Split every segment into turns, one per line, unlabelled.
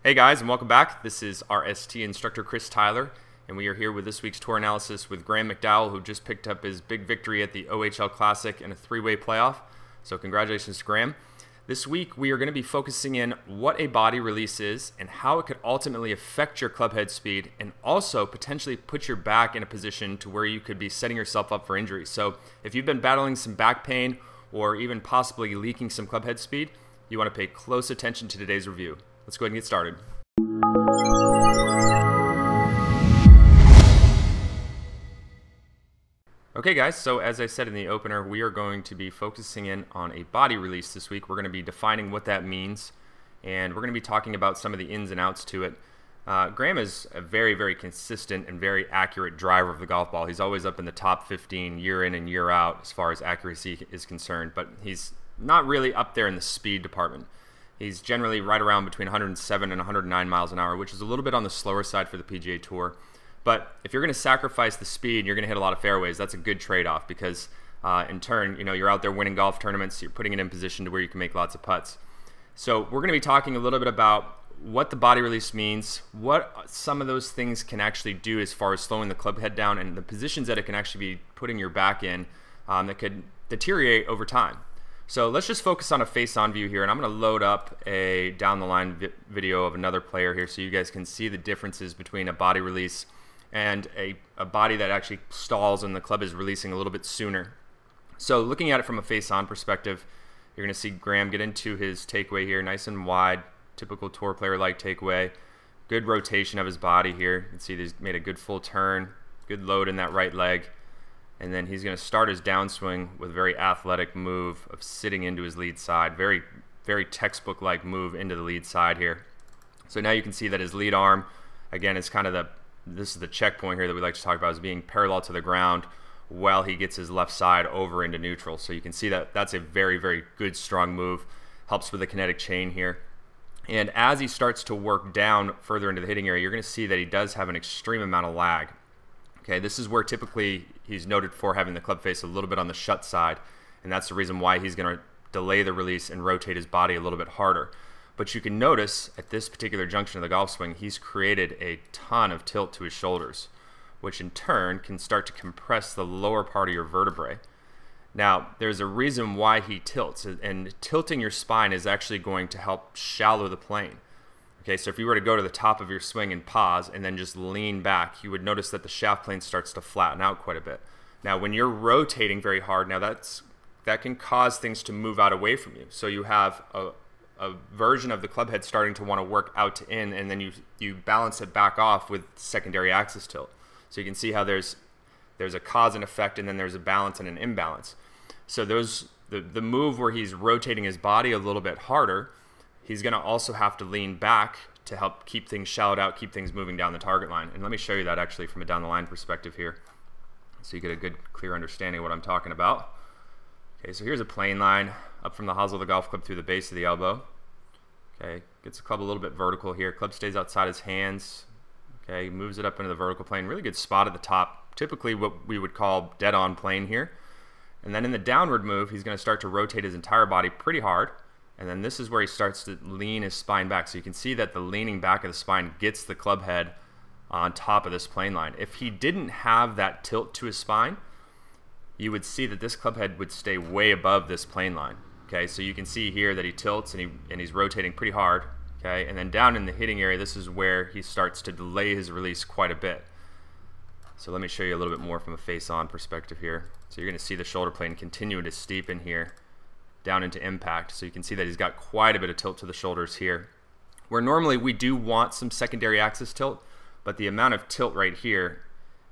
Hey guys, and welcome back. This is RST instructor Chris Tyler, and we are here with this week's tour analysis with Graeme McDowell, who just picked up his big victory at the OHL Classic in a three-way playoff. So congratulations to Graeme. This week we are going to be focusing in what a body release is and how it could ultimately affect your club head speed and also potentially put your back in a position to where you could be setting yourself up for injury. So if you've been battling some back pain or even possibly leaking some club head speed, you want to pay close attention to today's review. Let's go ahead and get started. Okay guys, so as I said in the opener, we are going to be focusing in on a body release this week. We're going to be defining what that means, and we're going to be talking about some of the ins and outs to it. Graeme is a very, very consistent and very accurate driver of the golf ball. He's always up in the top 15 year in and year out as far as accuracy is concerned, but he's not really up there in the speed department. He's generally right around between 107 and 109 miles an hour, which is a little bit on the slower side for the PGA Tour. But if you're going to sacrifice the speed, you're going to hit a lot of fairways. That's a good trade-off because in turn, you're out there winning golf tournaments. You're putting it in position to where you can make lots of putts. So we're going to be talking a little bit about what the body release means, what some of those things can actually do as far as slowing the club head down, and the positions that it can actually be putting your back in that could deteriorate over time. So let's just focus on a face-on view here, and I'm going to load up a down-the-line video of another player here so you guys can see the differences between a body release and a body that actually stalls and the club is releasing a little bit sooner. So looking at it from a face-on perspective, you're going to see Graeme get into his takeaway here, nice and wide, typical tour player-like takeaway. Good rotation of his body here. You can see he's made a good full turn, good load in that right leg. And then he's going to start his downswing with a very athletic move of sitting into his lead side. Very, very textbook-like move into the lead side here. So now you can see that his lead arm, again, is kind of this is the checkpoint here that we like to talk about, is being parallel to the ground while he gets his left side over into neutral. So you can see that that's a very, very good, strong move. Helps with the kinetic chain here. And as he starts to work down further into the hitting area, you're going to see that he does have an extreme amount of lag. Okay, this is where typically he's noted for having the club face a little bit on the shut side, and that's the reason why he's going to delay the release and rotate his body a little bit harder. But you can notice at this particular junction of the golf swing, he's created a ton of tilt to his shoulders, which in turn can start to compress the lower part of your vertebrae. Now, there's a reason why he tilts, and tilting your spine is actually going to help shallow the plane. Okay, so if you were to go to the top of your swing and pause and then just lean back, you would notice that the shaft plane starts to flatten out quite a bit. Now, when you're rotating very hard, now that can cause things to move out away from you. So you have a version of the club head starting to want to work out to in, and then you balance it back off with secondary axis tilt. So you can see how there's a cause and effect, and then there's a balance and an imbalance. So the move where he's rotating his body a little bit harder, he's going to also have to lean back to help keep things shallowed out, keep things moving down the target line. And let me show you that actually from a down the line perspective here so you get a good, clear understanding of what I'm talking about. Okay, so here's a plane line up from the hosel of the golf club through the base of the elbow. Okay, gets the club a little bit vertical here. Club stays outside his hands. Okay, moves it up into the vertical plane. Really good spot at the top. Typically what we would call dead-on plane here. And then in the downward move, he's going to start to rotate his entire body pretty hard. And then this is where he starts to lean his spine back. So you can see that the leaning back of the spine gets the club head on top of this plane line. If he didn't have that tilt to his spine, you would see that this club head would stay way above this plane line. Okay, so you can see here that he tilts and he's rotating pretty hard. Okay, and then down in the hitting area, this is where he starts to delay his release quite a bit. So let me show you a little bit more from a face-on perspective here. So you're going to see the shoulder plane continue to steepen here down into impact. So you can see that he's got quite a bit of tilt to the shoulders here. Where normally we do want some secondary axis tilt, but the amount of tilt right here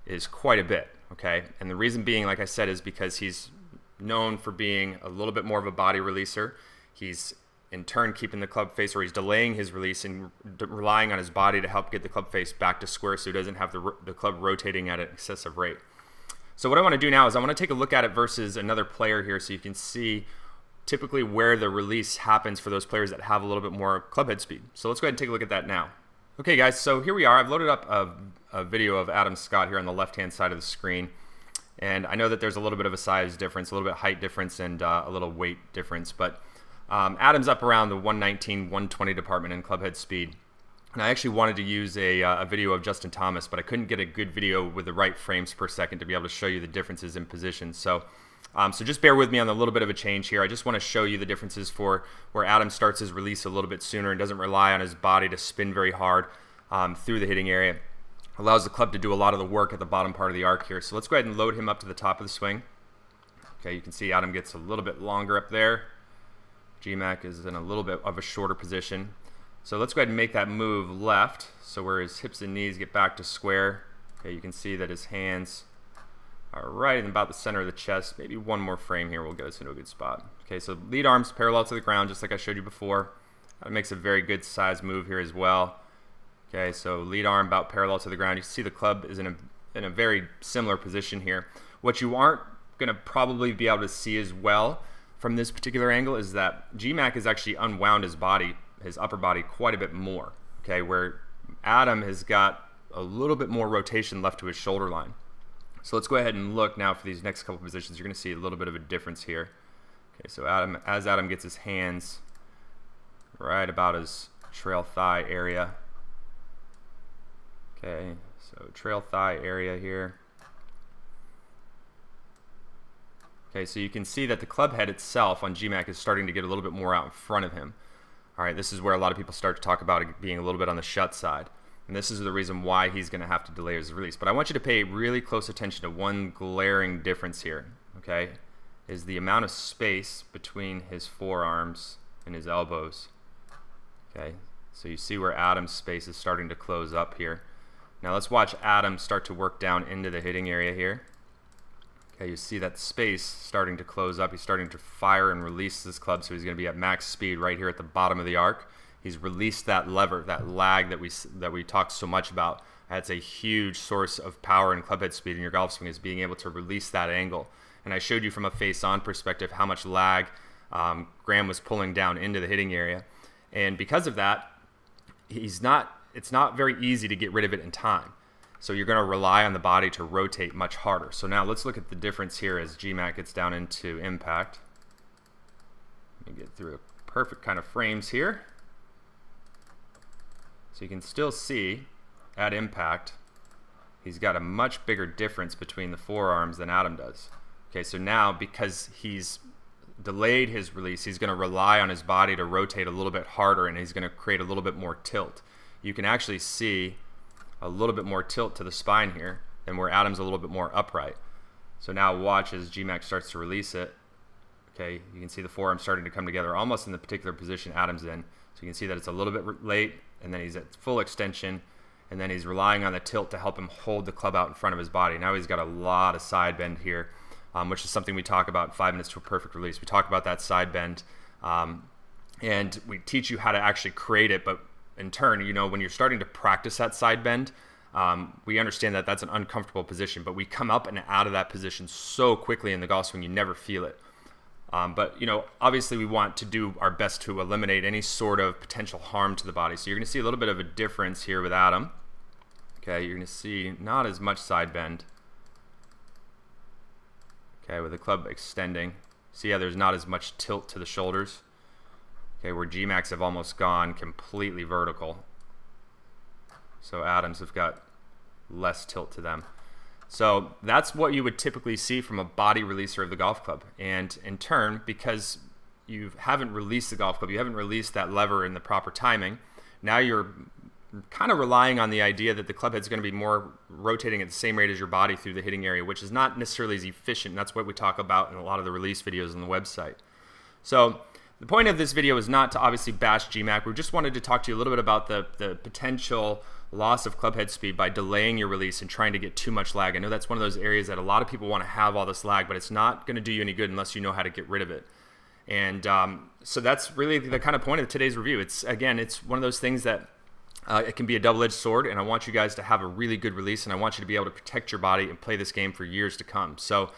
is quite a bit, okay? And the reason being, like I said, is because he's known for being a little bit more of a body releaser. He's in turn keeping the club face, or he's delaying his release and relying on his body to help get the club face back to square so he doesn't have the club rotating at an excessive rate. So what I want to do now is I want to take a look at it versus another player here so you can see typically where the release happens for those players that have a little bit more club head speed. So let's go ahead and take a look at that now. Okay guys, so here we are. I've loaded up a video of Adam Scott here on the left-hand side of the screen. And I know that there's a little bit of a size difference, a little bit height difference, and a little weight difference. But Adam's up around the 119, 120 department in club head speed. And I actually wanted to use a video of Justin Thomas, but I couldn't get a good video with the right frames per second to be able to show you the differences in position. So just bear with me on a little bit of a change here. I just want to show you the differences for where Adam starts his release a little bit sooner and doesn't rely on his body to spin very hard through the hitting area. Allows the club to do a lot of the work at the bottom part of the arc here. So let's go ahead and load him up to the top of the swing. Okay, you can see Adam gets a little bit longer up there. GMAC is in a little bit of a shorter position. So let's go ahead and make that move left, so where his hips and knees get back to square. Okay, you can see that his hands are right in about the center of the chest. Maybe one more frame here will get us into a good spot. Okay, so lead arms parallel to the ground, just like I showed you before. That makes a very good size move here as well. Okay, so lead arm about parallel to the ground. You can see the club is in a very similar position here. What you aren't going to probably be able to see as well from this particular angle is that GMAC has actually unwound his body, his upper body, quite a bit more. Okay, where Adam has got a little bit more rotation left to his shoulder line. So let's go ahead and look now for these next couple positions. You're going to see a little bit of a difference here. Okay, so as Adam gets his hands right about his trail thigh area. Okay, so trail thigh area here. Okay, so you can see that the club head itself on GMAC is starting to get a little bit more out in front of him. All right, this is where a lot of people start to talk about it being a little bit on the shut side. And this is the reason why he's going to have to delay his release. But I want you to pay really close attention to one glaring difference here, okay, is the amount of space between his forearms and his elbows. Okay, so you see where Adam's space is starting to close up here. Now let's watch Adam start to work down into the hitting area here. Okay, you see that space starting to close up. He's starting to fire and release this club, so he's going to be at max speed right here at the bottom of the arc. He's released that lever, that lag that we talked so much about. That's a huge source of power and clubhead speed in your golf swing, is being able to release that angle. And I showed you from a face-on perspective how much lag Graeme was pulling down into the hitting area. And because of that, it's not very easy to get rid of it in time. So you're going to rely on the body to rotate much harder. So now let's look at the difference here as GMAC gets down into impact. Let me get through a perfect kind of frames here. So you can still see at impact, he's got a much bigger difference between the forearms than Adam does. Okay, so now because he's delayed his release, he's going to rely on his body to rotate a little bit harder, and he's going to create a little bit more tilt. You can actually see a little bit more tilt to the spine here than where Adam's a little bit more upright. So now watch as GMAC starts to release it. Okay, you can see the forearm starting to come together almost in the particular position Adam's in. So you can see that it's a little bit late, and then he's at full extension, and then he's relying on the tilt to help him hold the club out in front of his body. Now he's got a lot of side bend here, which is something we talk about in 5 minutes to a perfect release. We talk about that side bend, and we teach you how to actually create it, but in turn, you know, when you're starting to practice that side bend, we understand that that's an uncomfortable position, but we come up and out of that position so quickly in the golf swing, you never feel it. But, you know, obviously we want to do our best to eliminate any sort of potential harm to the body. So you're going to see a little bit of a difference here with Adam. Okay, you're going to see not as much side bend. Okay, with the club extending. See how there's not as much tilt to the shoulders. Okay, where GMACs have almost gone completely vertical. So Adams have got less tilt to them. So that's what you would typically see from a body releaser of the golf club. And in turn, because you haven't released the golf club, you haven't released that lever in the proper timing, now you're kind of relying on the idea that the club head's going to be more rotating at the same rate as your body through the hitting area, which is not necessarily as efficient. And that's what we talk about in a lot of the release videos on the website. So the point of this video is not to obviously bash GMAC. We just wanted to talk to you a little bit about the potential loss of club head speed by delaying your release and trying to get too much lag. I know that's one of those areas that a lot of people want to have all this lag, but it's not going to do you any good unless you know how to get rid of it. And so that's really the kind of point of today's review. It's one of those things that it can be a double-edged sword, and I want you guys to have a really good release, and I want you to be able to protect your body and play this game for years to come. So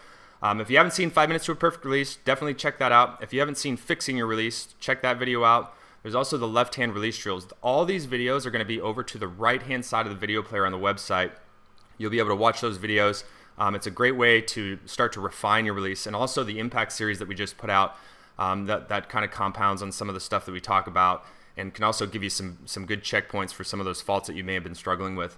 if you haven't seen 5 minutes to a perfect release, definitely check that out. If you haven't seen fixing your release, check that video out. There's also the left-hand release drills. All these videos are going to be over to the right-hand side of the video player on the website. You'll be able to watch those videos. It's a great way to start to refine your release, and also the impact series that we just put out that kind of compounds on some of the stuff that we talk about. and can also give you some good checkpoints for some of those faults that you may have been struggling with.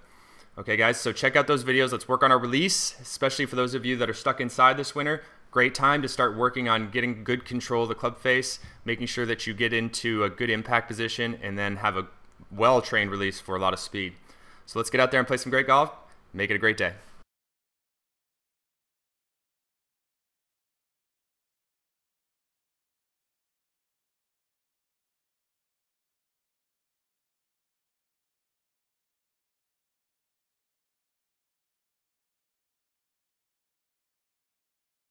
Okay guys, so check out those videos. Let's work on our release, especially for those of you that are stuck inside this winter. Great time to start working on getting good control of the club face, making sure that you get into a good impact position, and then have a well-trained release for a lot of speed. So let's get out there and play some great golf. Make it a great day.